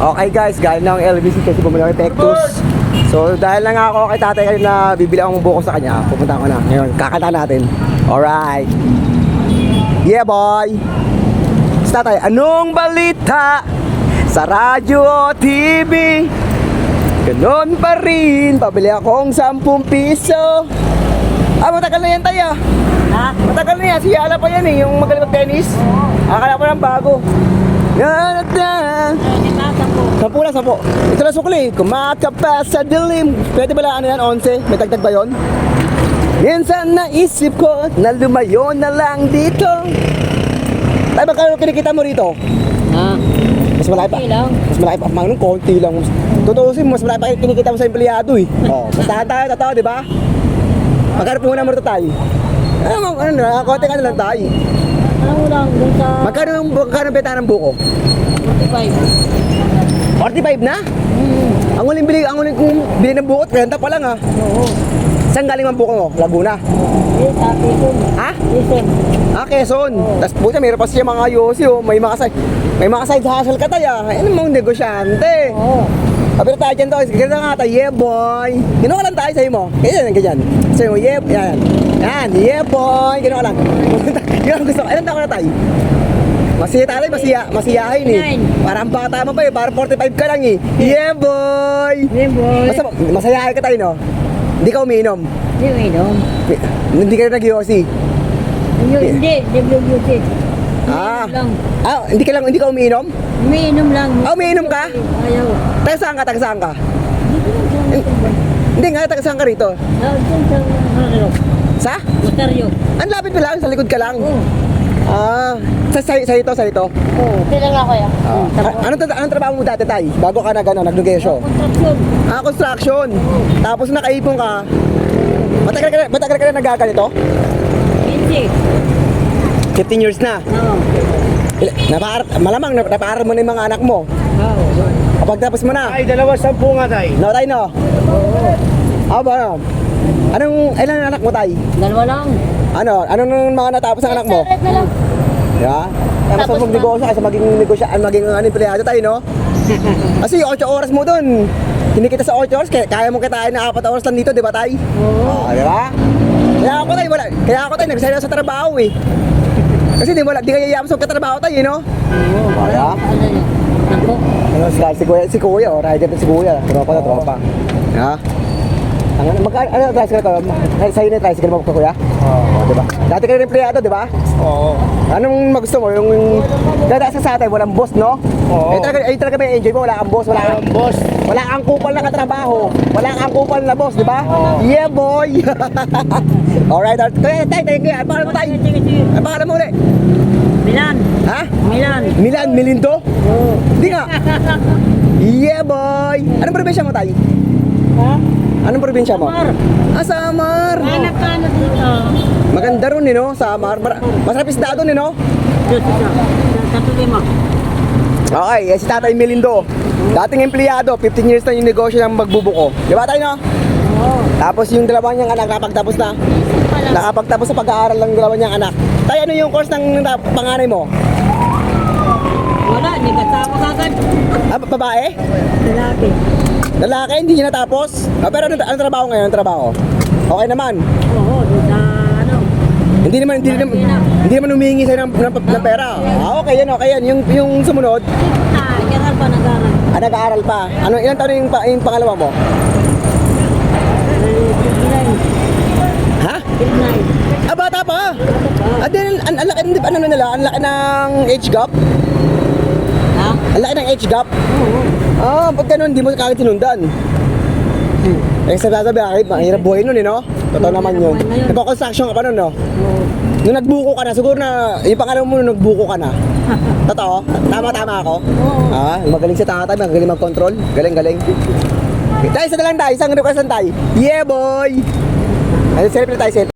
Okay guys, galing na ang LBC kasi bumili ako ng Pectus. So dahil lang ako kay tatay kayo na bibili akong buko sa kanya, pupunta ko na. Ngayon, kakanta natin. Alright. Yeah boy. So tatay, anong balita sa radyo o TV? Ganon pa rin, pabili akong 10 piso. Matagal na yan tayo. Ha? Matagal na yan, si Yala pa yan yung magaling mag-tennis. Akala ko ng bago. Yan at yan. Sampu lang, sampu. Ito na sukli. Kumakapa sa dilim. Pwede ba lang ano yan, 11? May tagtag ba yun? Minsan naisip ko na lumayo na lang dito. Tayo magkano kinikita mo rito? Ha? Mas malaki pa. Okay lang. Mas malaki pa. Manong konti lang. Tutuusin mo, mas malaki pa kinikita mo sa empleyado eh. Bastahan tayo, totoo, di ba? Magkano po muna mo ito tayo? Ano na, konti ka na lang tayo. Alam mo lang, dun sa Magkano benta ng buko? 45. 45 na? Ang uling kong bili ng buko, 30 pa lang ha. Oo. Saan galing ang buko mo? Laguna? Eh, sa Quezon. Ha? Quezon. Quezon. Tapos puta, mayroon pa siya mga yosi oh. May mga side hustle ka tayo. Ano mong negosyante? Oo. Kapit tayo dyan to. Ganito nga tayo, yeah boy. Ginawa ka lang tayo sa'yo mo. Ganyan. Sa'yo mo, yeah, yan. Yan, yeah boy. Ginawa ka lang. Yun ang gusto ko. Ilan taon na tayo? Masaya tayo, masiyahin eh. Parang bata mo pa eh, parang 45 ka lang eh. Yeah boy! Hey boy. Basta masayahin ka tayo no? Hindi ka umiinom. Hindi mo inom. Hindi ka rin nag-yosi. Hindi. WBT. lang. Hindi ka umiinom? Umiinom lang. Umiinom ka? Ayaw. Taga saan ka? Dito lang sa Hindi nga, taga saan ka rito? dun sa Mataryo. Sa? Mataryo. Ang lapit mo lang, sa likod ka lang. Oo. Sa ito? Oo. Kailan nga kaya? Anong trabaho mo dati, tay? Bago ka nag-negosyo? Kontraksyon. Construction. Tapos nakaipon ka. Matagal ka na nagaganito? Hindi. 15 years na. Oo. Malamang napaaral mo na yung mga anak mo. Oo. Kapag tapos mo na. Ay, 2 sampunga tayo. No, tay, no? Ano? Ilan anak mo, tay? Dalawa lang. Anong mga natapos ng anak mo? Separate na lang. Yeah? Kaya mas Tapos magnegosyo kaysa maging empleyado tayo, no? Kasi 8 oras mo dun. Kinikita sa 8 oras, kaya mo kitain na 4 oras lang dito, di ba tay? Oo. Di ba? Kaya ako tayo, nagsaya sa trabaho eh. Kasi di ka yayapos magkatrabaho tayo, no? Oo. Kaya? Ano yun? Ako? Si Kuya, rider na si Kuya. Tropa. Ha? Ano tricycle ka? Sa'yo na yung tricycle mo, Kuya? Oo. Di ba? Dati ka rin empleyado, di ba? Oo. Anong magusto mo? Yung dada sa atin, walang boss, no? Oo. Talaga may enjoy mo, wala kang boss, Boss. wala kang kupal na katrabaho, wala kang kupal na boss, di ba? Oo. Yeah, boy! Alright. Kaya tayo, ano pangalan mo tayo? Sige. Ano pangalan mo ulit? Milan. Ha? Milan. Milindo? Oo. Hindi nga. Yeah, boy! Anong probinsya mo tayo? Ha? Anong probinsya mo? Samar. Samar! Hanap ka na dito. Maganda ron, no? Samar. Masarap isda doon, no? Dito siya. Sa Tulima. Okay, si Tatay Melindo. Dating empleyado, 15 years na yung negosyo ng magbubuko. Di ba tayo, no? Oo. Tapos yung dalawa niyang anak nakapagtapos na. Nakapagtapos sa pag-aaral ng dalawa niyang anak. Tayo, ano yung course ng panganay mo? Wala, hindi kasama kagad. Babae? Lalaki. Lalaki, hindi niya natapos. Pero ano trabaho ngayon? Anong trabaho? Okay naman. Oo, doon sa ano. Hindi naman humingi sa'yo ng pera. Okay yan. Yung sumunod, Yaral pa nag-aral. nag-aaral pa. Ilang taon yung pangalawa mo? Grade Ha? 9. Bata pa. Ang laki ng age gap. Ha? Ang laki ng age gap. Oo. Pag ganun, hindi mo kagad sinundan. Sabi, mahirap buhay nun, no? Totoo naman yun. Nagko-construction ka pa nun, no? Oo. Nung nagbuko ka na, siguro na, yung pangalawa mo nung nagbuko ka na. Totoo? Tama ako? Oo. Magaling si tatay, magaling mag-control. Galing. Tayo, isa na lang tayo, isang request lang tayo. Yeah, boy! Celebrate tayo,